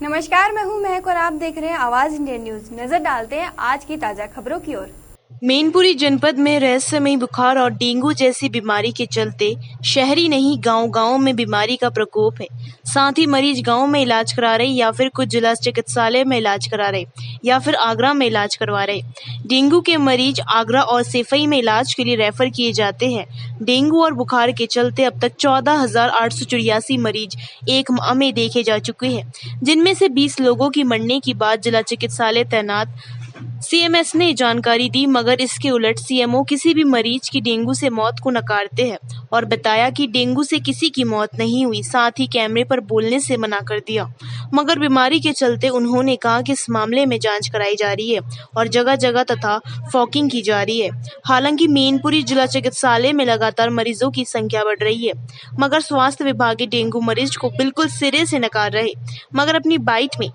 नमस्कार, मैं हूं महक और आप देख रहे हैं आवाज इंडिया न्यूज। नजर डालते हैं आज की ताजा खबरों की ओर। मैनपुरी जनपद में रहस्यमयी बुखार और डेंगू जैसी बीमारी के चलते शहरी नहीं गांव-गांव में बीमारी का प्रकोप है। साथ ही मरीज गांव में इलाज करा रहे या फिर कुछ जिला चिकित्सालय में इलाज करा रहे या फिर आगरा में इलाज करवा रहे। डेंगू के मरीज आगरा और सैफई में इलाज के लिए रेफर किए जाते हैं। डेंगू और बुखार के चलते अब तक 14,884 मरीज एक माह में देखे जा चुके हैं, जिनमें से 20 लोगों की मरने की बात जिला चिकित्सालय तैनात सीएमएस ने जानकारी दी, मगर इसके उलट सीएमओ किसी भी मरीज की डेंगू से मौत को नकारते हैं और बताया कि डेंगू से किसी की मौत नहीं हुई। साथ ही कैमरे पर बोलने से मना कर दिया, मगर बीमारी के चलते उन्होंने कहा कि इस मामले में जांच कराई जा रही है और जगह जगह तथा फॉगिंग की जा रही है। हालांकि मैनपुरी जिला चिकित्सालय में लगातार मरीजों की संख्या बढ़ रही है, मगर स्वास्थ्य विभाग डेंगू मरीज को बिल्कुल सिरे से नकार रहे। मगर अपनी बाइट में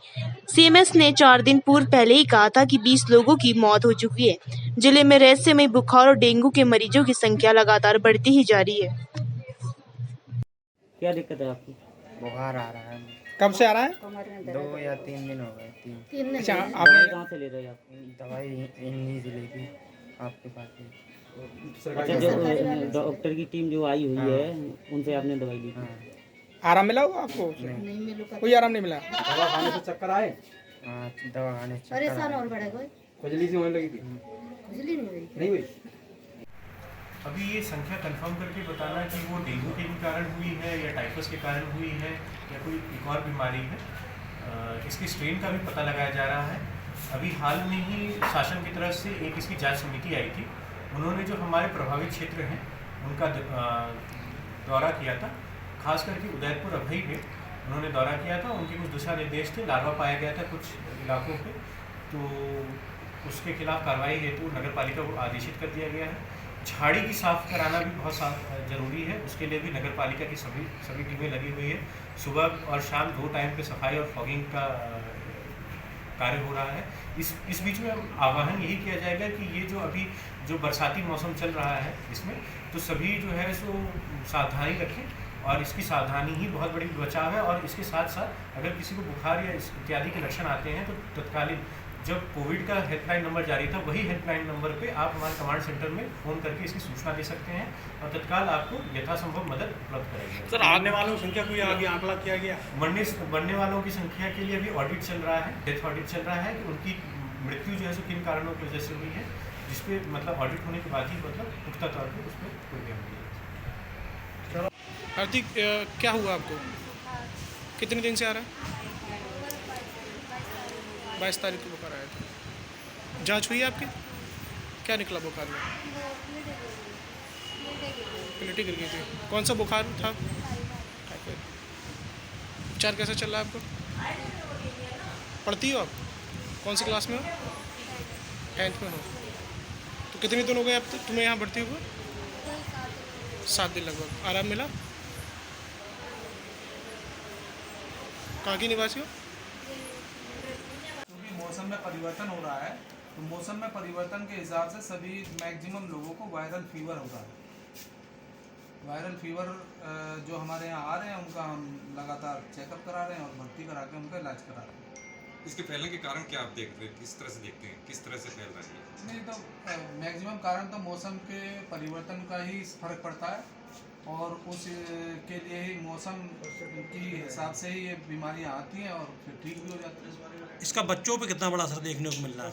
सीएमएस ने 4 दिन पूर्व पहले ही कहा था कि 20 लोगों की मौत हो चुकी है। जिले में रहस्यमयी बुखार और डेंगू के मरीजों की संख्या लगातार बढ़ती ही जा रही है। क्या दिक्कत है आपको? बुखार आ रहा है। कब से आ रहा है? 2 या 3 दिन हो गए। तीन अच्छा, दवाई आपने कहाँ से ले रहे हो आप? दवाई इन्हीं से लेके आपके पास से। अच्छा, जो डॉक्टर की टीम जो आई हुई है उनसे आपने दवाई ली थी? हाँ, आराम मिला होगा आपको? कोई आराम नहीं मिला। दवा खाने से चक्कर आए? हाँ, दवा खाने से परेशान और बड़े कोई खुजली सी होने लगी थी? खुजली नहीं हुई। नहीं हुई? अभी ये संख्या कंफर्म करके बताना कि वो डेंगू के भी कारण हुई है या टाइफस के कारण हुई है या कोई एक और बीमारी है, इसकी स्ट्रेन का भी पता लगाया जा रहा है। अभी हाल में ही शासन की तरफ से एक इसकी जांच समिति आई थी। उन्होंने जो हमारे प्रभावित क्षेत्र हैं उनका दौरा किया था, खास करके उदयपुर अभई में उन्होंने दौरा किया था। उनके कुछ दिशा निर्देश थे, लार्वा पाया गया था कुछ इलाकों पे, तो उसके खिलाफ कार्रवाई हेतु नगर पालिका को आदेशित कर दिया गया है। झाड़ी की साफ कराना भी बहुत ज़रूरी है, उसके लिए भी नगर पालिका की सभी टीमें लगी हुई है। सुबह और शाम 2 टाइम पे सफाई और फॉगिंग का कार्य हो रहा है। इस बीच में आह्वान यही किया जाएगा कि ये जो अभी जो बरसाती मौसम चल रहा है इसमें तो सभी जो है सो सावधानी रखें, और इसकी सावधानी ही बहुत बड़ी बचाव है। और इसके साथ साथ अगर किसी को बुखार या इत्यादि के लक्षण आते हैं तो तत्कालीन जब कोविड का हेल्पलाइन नंबर जारी था वही हेल्पलाइन नंबर पे आप हमारे कमांड सेंटर में फ़ोन करके इसकी सूचना दे सकते हैं और तत्काल आपको यथासंभव मदद उपलब्ध करेंगे। सर, आने वालों की संख्या कोई आगे आंकड़ा किया गया? मरने वालों की संख्या के लिए अभी ऑडिट चल रहा है, डेथ ऑडिट चल रहा है कि उनकी मृत्यु जो है सो किन कारणों की वजह से हुई है, जिसपे मतलब ऑडिट होने के बाद ही मतलब पुख्ता तौर पर उस पर कोई ध्यान दिया। हार्दिक, क्या हुआ आपको? कितने दिन से आ रहा है? 22 तारीख को बुखार आया था। जांच हुई है आपकी? क्या निकला बुखार में? प्लेटें गिर गई थी। कौन सा बुखार था? टाइफाइड। उपचार कैसा चल रहा है आपको? पढ़ती हो आप? कौन सी क्लास में हो? 10th में हो। तो कितने दिन हो गए अब तक तुम्हें यहाँ भर्ती हुए? 7 दिन लगभग। आराम मिला? कहाँ की निवासी हो? क्योंकि मौसम में परिवर्तन हो रहा है, तो मौसम में परिवर्तन के हिसाब से सभी मैक्सिमम लोगों को वायरल फीवर हो रहा है। वायरल फीवर जो हमारे यहाँ आ रहे हैं उनका हम लगातार चेकअप करा रहे हैं और भर्ती करा के उनका इलाज करा रहे हैं। इसके फैलने के कारण क्या आप देखते हैं, किस तरह से देखते हैं, किस तरह से फैल रहा है? नहीं तो मैक्सिमम कारण तो मौसम के परिवर्तन का ही फर्क पड़ता है और उस के लिए ही मौसम की हिसाब से ही ये बीमारियाँ आती हैं और फिर ठीक भी हो जाती है। इसका बच्चों पे कितना बड़ा असर देखने को मिल रहा है?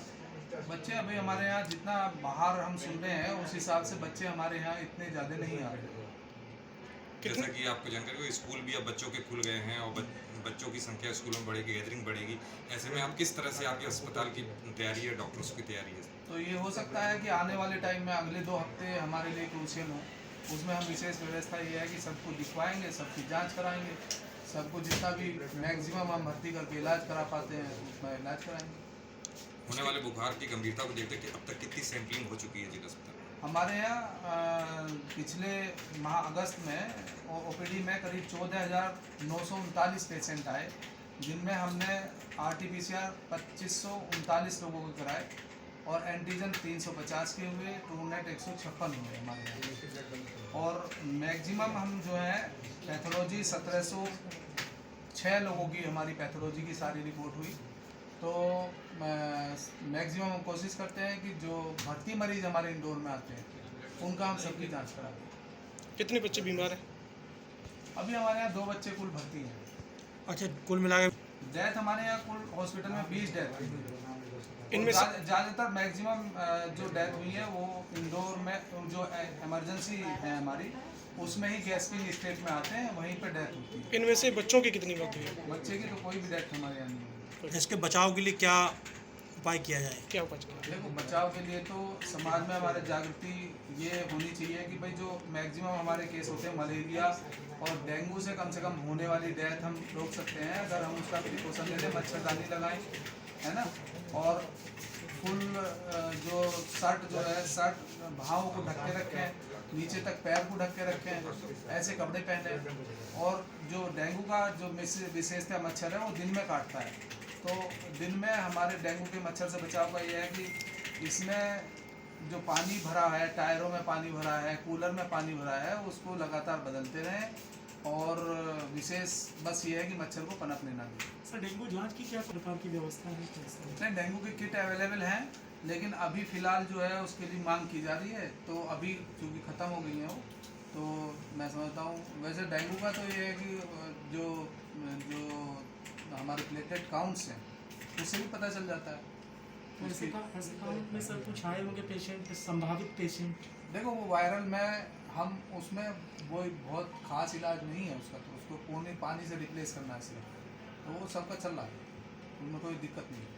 बच्चे अभी हमारे यहाँ जितना बाहर हम सुन रहे हैं उस हिसाब से बच्चे हमारे यहाँ इतने ज़्यादा नहीं आ रहे हैं। जैसा कि आपको जानकारी हो, स्कूल भी अब बच्चों के खुल गए हैं और बच्चों की संख्या स्कूलों में बढ़ेगी, गैदरिंग बढ़ेगी। ऐसे में आप किस तरह से आपके अस्पताल की तैयारी है, डॉक्टर्स की तैयारी है? तो ये हो सकता है कि आने वाले टाइम में अगले 2 हफ्ते हमारे लिए क्रूशियल हो। उसमें हम विशेष व्यवस्था ये है कि सबको दिखवाएंगे, सबकी जांच कराएंगे, सबको जितना भी मैक्सिमम हम भर्ती करके इलाज करा पाते हैं उसमें इलाज कराएंगे। होने वाले बुखार की गंभीरता को देखते कि अब तक कितनी सैंपलिंग हो चुकी है जिला अस्पताल? हमारे यहाँ पिछले माह अगस्त में ओपीडी में करीब 14,939 पेशेंट आए, जिनमें हमने RT-PCR 2539 लोगों को कराए और एंटीजन 350 के हुए, ट्रूनेट 156 हुए हमारे यहाँ। और मैक्सिमम हम जो है पैथोलॉजी 1700 6 लोगों की हमारी पैथोलॉजी की सारी रिपोर्ट हुई। तो मैक्सिमम हम कोशिश करते हैं कि जो भर्ती मरीज हमारे इंदौर में आते हैं उनका हम सबकी जांच कराते हैं। कितने बच्चे बीमार हैं? अभी हमारे यहाँ 2 बच्चे कुल भर्ती हैं। अच्छा, कुल मिला के डेथ हमारे यहाँ कुल हॉस्पिटल में 20 डेथ हुई। इनमें ज़्यादातर मैक्सिमम जो डेथ हुई है वो इंदौर में जो इमरजेंसी है हमारी उसमें ही गैस्पिंग स्टेट में आते हैं, वहीं पे डेथ होती है। इनमें से बच्चों की कितनी मौत हुई है? बच्चे की तो कोई भी डेथ हमारे यहाँ नहीं हुई। इसके बचाव के लिए क्या उपाय किया जाए? क्या उपाय किया? देखो, बचाव के लिए तो समाज में हमारे जागृति ये होनी चाहिए कि भाई जो मैक्सिमम हमारे केस होते हैं मलेरिया और डेंगू से कम होने वाली डेथ हम रोक सकते हैं अगर हम उसका प्रिकॉशन ले लें, मच्छरदानी लगाएं, है ना, और फुल जो शर्ट भाव को ढक के रखें, नीचे तक पैर को ढक के रखें, ऐसे कपड़े पहने। और जो डेंगू का जो विशेषता मच्छर है वो दिन में काटता है, तो दिन में हमारे डेंगू के मच्छर से बचाव का ये है कि इसमें जो पानी भरा है, टायरों में पानी भरा है, कूलर में पानी भरा है, उसको लगातार बदलते रहें और विशेष बस ये है कि मच्छर को पनपने ना दें। सर, डेंगू जांच की क्या प्रकार की व्यवस्था है? नहीं, डेंगू की किट अवेलेबल हैं, लेकिन अभी फ़िलहाल जो है उसके लिए मांग की जा रही है, तो अभी चूँकि ख़त्म हो गई है वो, तो मैं समझता हूँ। वैसे डेंगू का तो ये है कि जो हमारे प्लेटलेट काउंट्स हैं उससे भी पता चल जाता है। ऐसे काउंट में सर कुछ आए होंगे पेशेंट, संभावित पेशेंट? देखो, वो वायरल में हम उसमें वो बहुत ख़ास इलाज नहीं है उसका, तो उसको पानी से रिप्लेस करना है सिर्फ, तो वो सबका चल रहा है, उनमें कोई दिक्कत नहीं है।